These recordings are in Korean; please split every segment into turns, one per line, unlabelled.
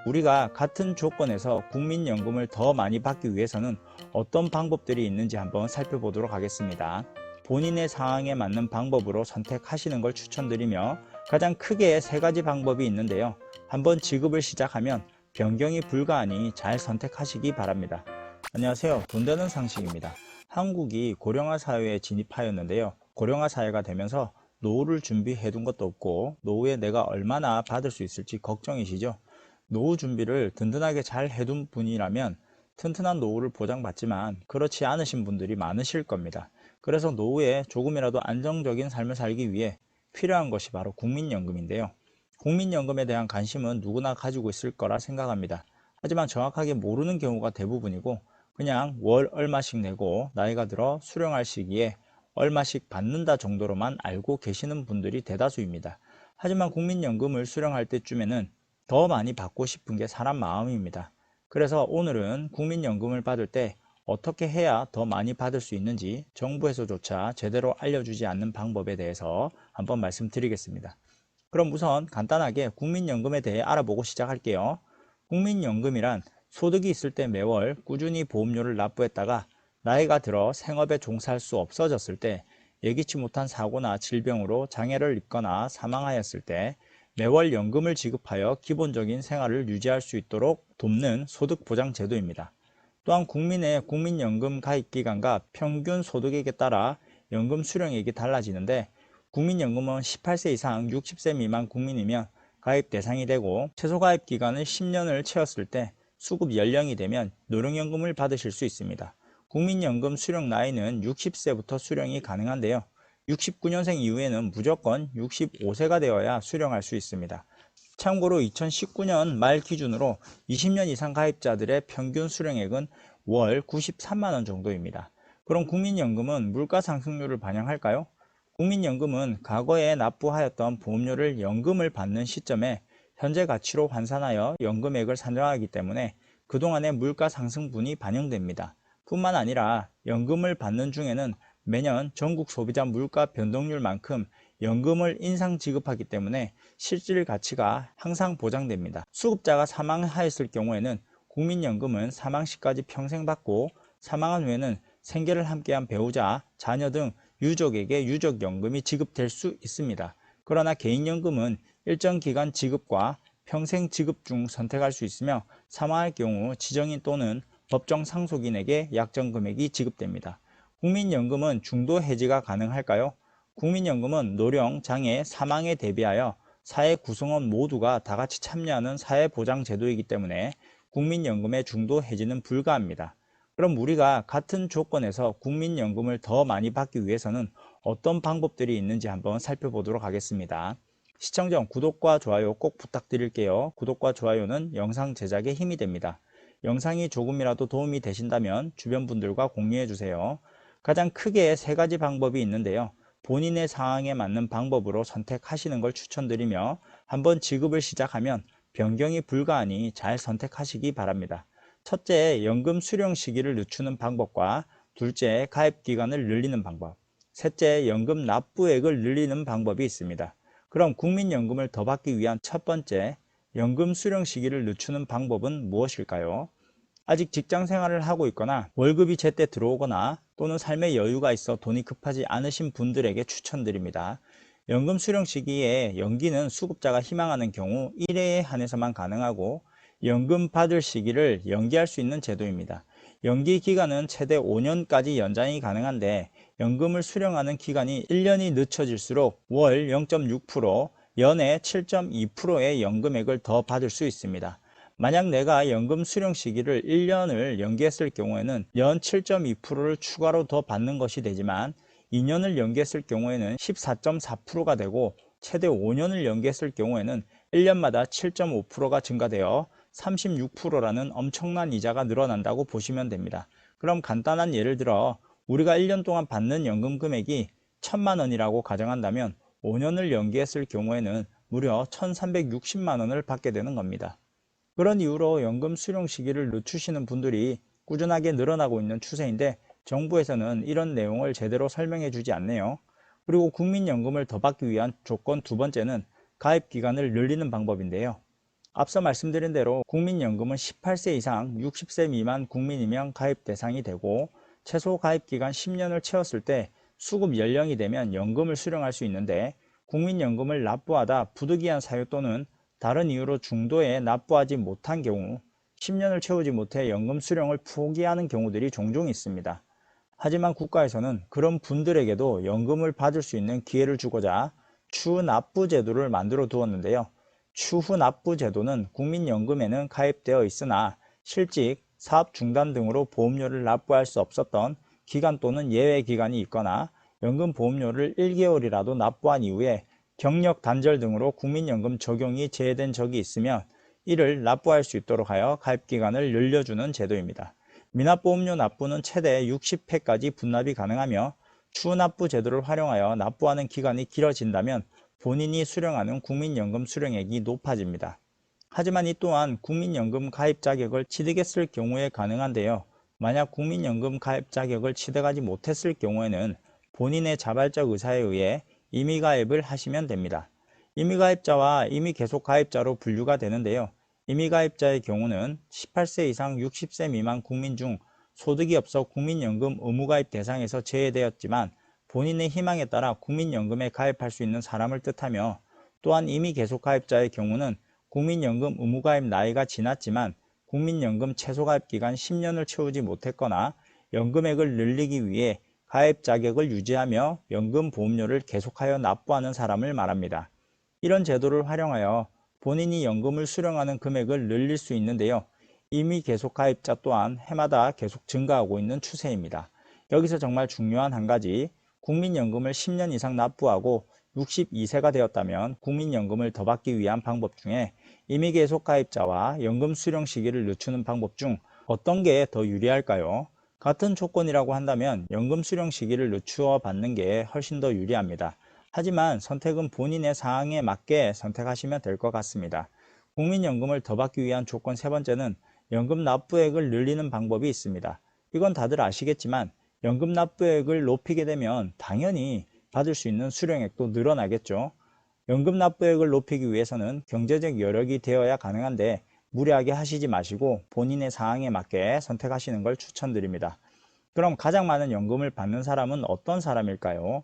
우리가 같은 조건에서 국민연금을 더 많이 받기 위해서는 어떤 방법들이 있는지 한번 살펴보도록 하겠습니다. 본인의 상황에 맞는 방법으로 선택하시는 걸 추천드리며 가장 크게 세 가지 방법이 있는데요. 한번 지급을 시작하면 변경이 불가하니 잘 선택하시기 바랍니다. 안녕하세요. 돈 되는 상식입니다. 한국이 고령화 사회에 진입하였는데요. 고령화 사회가 되면서 노후를 준비해 둔 것도 없고 노후에 내가 얼마나 받을 수 있을지 걱정이시죠? 노후 준비를 든든하게 잘 해둔 분이라면 튼튼한 노후를 보장받지만 그렇지 않으신 분들이 많으실 겁니다. 그래서 노후에 조금이라도 안정적인 삶을 살기 위해 필요한 것이 바로 국민연금인데요. 국민연금에 대한 관심은 누구나 가지고 있을 거라 생각합니다. 하지만 정확하게 모르는 경우가 대부분이고 그냥 월 얼마씩 내고 나이가 들어 수령할 시기에 얼마씩 받는다 정도로만 알고 계시는 분들이 대다수입니다. 하지만 국민연금을 수령할 때쯤에는 더 많이 받고 싶은 게 사람 마음입니다. 그래서 오늘은 국민연금을 받을 때 어떻게 해야 더 많이 받을 수 있는지 정부에서조차 제대로 알려주지 않는 방법에 대해서 한번 말씀드리겠습니다. 그럼 우선 간단하게 국민연금에 대해 알아보고 시작할게요. 국민연금이란 소득이 있을 때 매월 꾸준히 보험료를 납부했다가 나이가 들어 생업에 종사할 수 없어졌을 때 예기치 못한 사고나 질병으로 장애를 입거나 사망하였을 때 매월 연금을 지급하여 기본적인 생활을 유지할 수 있도록 돕는 소득보장제도입니다. 또한 국민의 국민연금 가입기간과 평균 소득액에 따라 연금 수령액이 달라지는데 국민연금은 18세 이상 60세 미만 국민이면 가입 대상이 되고 최소 가입 기간을 10년을 채웠을 때 수급 연령이 되면 노령연금을 받으실 수 있습니다. 국민연금 수령 나이는 60세부터 수령이 가능한데요. 69년생 이후에는 무조건 65세가 되어야 수령할 수 있습니다. 참고로 2019년 말 기준으로 20년 이상 가입자들의 평균 수령액은 월 93만 원 정도입니다. 그럼 국민연금은 물가 상승률을 반영할까요? 국민연금은 과거에 납부하였던 보험료를 연금을 받는 시점에 현재 가치로 환산하여 연금액을 산정하기 때문에 그동안의 물가 상승분이 반영됩니다. 뿐만 아니라 연금을 받는 중에는 매년 전국 소비자 물가 변동률만큼 연금을 인상 지급하기 때문에 실질 가치가 항상 보장됩니다. 수급자가 사망하였을 경우에는 국민연금은 사망 시까지 평생 받고 사망한 후에는 생계를 함께한 배우자, 자녀 등 유족에게 유족연금이 지급될 수 있습니다. 그러나 개인연금은 일정 기간 지급과 평생 지급 중 선택할 수 있으며 사망할 경우 지정인 또는 법정 상속인에게 약정 금액이 지급됩니다. 국민연금은 중도 해지가 가능할까요? 국민연금은 노령, 장애, 사망에 대비하여 사회 구성원 모두가 다 같이 참여하는 사회보장제도이기 때문에 국민연금의 중도 해지는 불가합니다. 그럼 우리가 같은 조건에서 국민연금을 더 많이 받기 위해서는 어떤 방법들이 있는지 한번 살펴보도록 하겠습니다. 시청 전 구독과 좋아요 꼭 부탁드릴게요. 구독과 좋아요는 영상 제작에 힘이 됩니다. 영상이 조금이라도 도움이 되신다면 주변 분들과 공유해 주세요. 가장 크게 세 가지 방법이 있는데요. 본인의 상황에 맞는 방법으로 선택하시는 걸 추천드리며 한번 지급을 시작하면 변경이 불가하니 잘 선택하시기 바랍니다. 첫째, 연금 수령 시기를 늦추는 방법과 둘째, 가입 기간을 늘리는 방법, 셋째, 연금 납부액을 늘리는 방법이 있습니다. 그럼 국민연금을 더 받기 위한 첫 번째, 연금 수령 시기를 늦추는 방법은 무엇일까요? 아직 직장 생활을 하고 있거나 월급이 제때 들어오거나 또는 삶의 여유가 있어 돈이 급하지 않으신 분들에게 추천드립니다. 연금 수령 시기에 연기는 수급자가 희망하는 경우 1회에 한해서만 가능하고 연금 받을 시기를 연기할 수 있는 제도입니다. 연기 기간은 최대 5년까지 연장이 가능한데 연금을 수령하는 기간이 1년이 늦춰질수록 월 0.6%, 연에 7.2%의 연금액을 더 받을 수 있습니다. 만약 내가 연금 수령 시기를 1년을 연기했을 경우에는 연 7.2%를 추가로 더 받는 것이 되지만 2년을 연기했을 경우에는 14.4%가 되고 최대 5년을 연기했을 경우에는 1년마다 7.5%가 증가되어 36%라는 엄청난 이자가 늘어난다고 보시면 됩니다. 그럼 간단한 예를 들어 우리가 1년 동안 받는 연금 금액이 1,000만 원이라고 가정한다면 5년을 연기했을 경우에는 무려 1,360만 원을 받게 되는 겁니다. 그런 이유로 연금 수령 시기를 늦추시는 분들이 꾸준하게 늘어나고 있는 추세인데 정부에서는 이런 내용을 제대로 설명해 주지 않네요. 그리고 국민연금을 더 받기 위한 조건 두 번째는 가입 기간을 늘리는 방법인데요. 앞서 말씀드린 대로 국민연금은 18세 이상 60세 미만 국민이면 가입 대상이 되고 최소 가입 기간 10년을 채웠을 때 수급 연령이 되면 연금을 수령할 수 있는데, 국민연금을 납부하다 부득이한 사유 또는 다른 이유로 중도에 납부하지 못한 경우 10년을 채우지 못해 연금 수령을 포기하는 경우들이 종종 있습니다. 하지만 국가에서는 그런 분들에게도 연금을 받을 수 있는 기회를 주고자 추납부 제도를 만들어 두었는데요. 추후 납부 제도는 국민연금에는 가입되어 있으나 실직, 사업 중단 등으로 보험료를 납부할 수 없었던 기간 또는 예외 기간이 있거나 연금 보험료를 1개월이라도 납부한 이후에 경력 단절 등으로 국민연금 적용이 제외된 적이 있으면 이를 납부할 수 있도록 하여 가입 기간을 늘려주는 제도입니다. 미납보험료 납부는 최대 60회까지 분납이 가능하며, 추납부 제도를 활용하여 납부하는 기간이 길어진다면 본인이 수령하는 국민연금 수령액이 높아집니다. 하지만 이 또한 국민연금 가입 자격을 취득했을 경우에 가능한데요. 만약 국민연금 가입 자격을 취득하지 못했을 경우에는 본인의 자발적 의사에 의해 임의가입을 하시면 됩니다. 임의가입자와 임의 계속 가입자로 분류가 되는데요. 임의가입자의 경우는 18세 이상 60세 미만 국민 중 소득이 없어 국민연금 의무가입 대상에서 제외되었지만 본인의 희망에 따라 국민연금에 가입할 수 있는 사람을 뜻하며, 또한 임의 계속 가입자의 경우는 국민연금 의무가입 나이가 지났지만 국민연금 최소가입 기간 10년을 채우지 못했거나 연금액을 늘리기 위해 가입 자격을 유지하며 연금 보험료를 계속하여 납부하는 사람을 말합니다. 이런 제도를 활용하여 본인이 연금을 수령하는 금액을 늘릴 수 있는데요. 임의 계속 가입자 또한 해마다 계속 증가하고 있는 추세입니다. 여기서 정말 중요한 한 가지, 국민연금을 10년 이상 납부하고 62세가 되었다면 국민연금을 더 받기 위한 방법 중에 임의 계속 가입자와 연금 수령 시기를 늦추는 방법 중 어떤 게 더 유리할까요? 같은 조건이라고 한다면 연금 수령 시기를 늦추어 받는 게 훨씬 더 유리합니다. 하지만 선택은 본인의 상황에 맞게 선택하시면 될 것 같습니다. 국민연금을 더 받기 위한 조건 세 번째는 연금 납부액을 늘리는 방법이 있습니다. 이건 다들 아시겠지만 연금 납부액을 높이게 되면 당연히 받을 수 있는 수령액도 늘어나겠죠. 연금 납부액을 높이기 위해서는 경제적 여력이 되어야 가능한데 무리하게 하시지 마시고 본인의 상황에 맞게 선택하시는 걸 추천드립니다. 그럼 가장 많은 연금을 받는 사람은 어떤 사람일까요?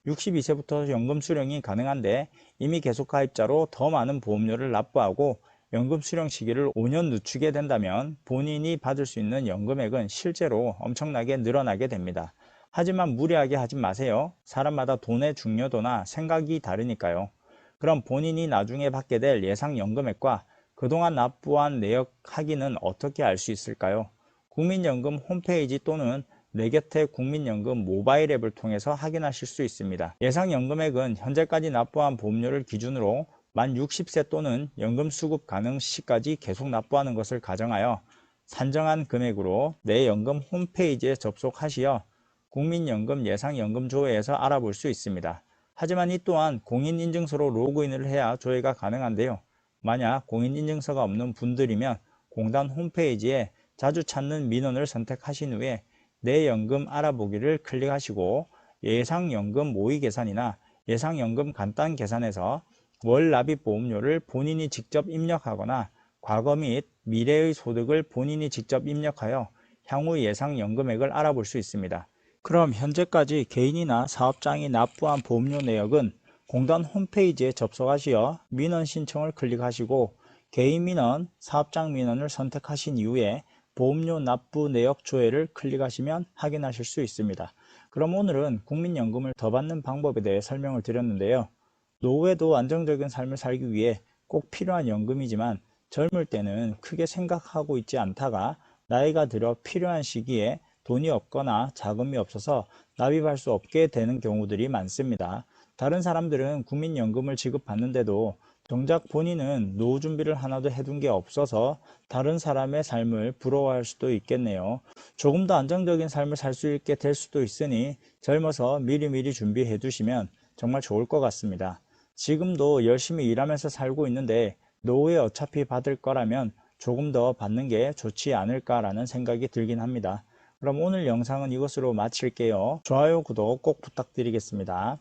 62세부터 연금 수령이 가능한데 이미 계속 가입자로 더 많은 보험료를 납부하고 연금 수령 시기를 5년 늦추게 된다면 본인이 받을 수 있는 연금액은 실제로 엄청나게 늘어나게 됩니다. 하지만 무리하게 하지 마세요. 사람마다 돈의 중요도나 생각이 다르니까요. 그럼 본인이 나중에 받게 될 예상 연금액과 그동안 납부한 내역 하기는 어떻게 알 수 있을까요? 국민연금 홈페이지 또는 내 곁에 국민연금 모바일 앱을 통해서 확인하실 수 있습니다. 예상 연금액은 현재까지 납부한 보험료를 기준으로 만 60세 또는 연금 수급 가능 시까지 계속 납부하는 것을 가정하여 산정한 금액으로 내 연금 홈페이지에 접속하시어 국민연금 예상연금 조회에서 알아볼 수 있습니다. 하지만 이 또한 공인인증서로 로그인을 해야 조회가 가능한데요. 만약 공인인증서가 없는 분들이면 공단 홈페이지에 자주 찾는 민원을 선택하신 후에 내 연금 알아보기를 클릭하시고 예상연금 모의 계산이나 예상연금 간단 계산에서 월 납입 보험료를 본인이 직접 입력하거나 과거 및 미래의 소득을 본인이 직접 입력하여 향후 예상연금액을 알아볼 수 있습니다. 그럼 현재까지 개인이나 사업장이 납부한 보험료 내역은 공단 홈페이지에 접속하시어 민원 신청을 클릭하시고 개인 민원, 사업장 민원을 선택하신 이후에 보험료 납부 내역 조회를 클릭하시면 확인하실 수 있습니다. 그럼 오늘은 국민연금을 더 받는 방법에 대해 설명을 드렸는데요. 노후에도 안정적인 삶을 살기 위해 꼭 필요한 연금이지만 젊을 때는 크게 생각하고 있지 않다가 나이가 들어 필요한 시기에 돈이 없거나 자금이 없어서 납입할 수 없게 되는 경우들이 많습니다. 다른 사람들은 국민연금을 지급받는데도 정작 본인은 노후 준비를 하나도 해둔 게 없어서 다른 사람의 삶을 부러워할 수도 있겠네요. 조금 더 안정적인 삶을 살 수 있게 될 수도 있으니 젊어서 미리미리 준비해 두시면 정말 좋을 것 같습니다. 지금도 열심히 일하면서 살고 있는데 노후에 어차피 받을 거라면 조금 더 받는 게 좋지 않을까라는 생각이 들긴 합니다. 그럼 오늘 영상은 이것으로 마칠게요. 좋아요, 구독 꼭 부탁드리겠습니다.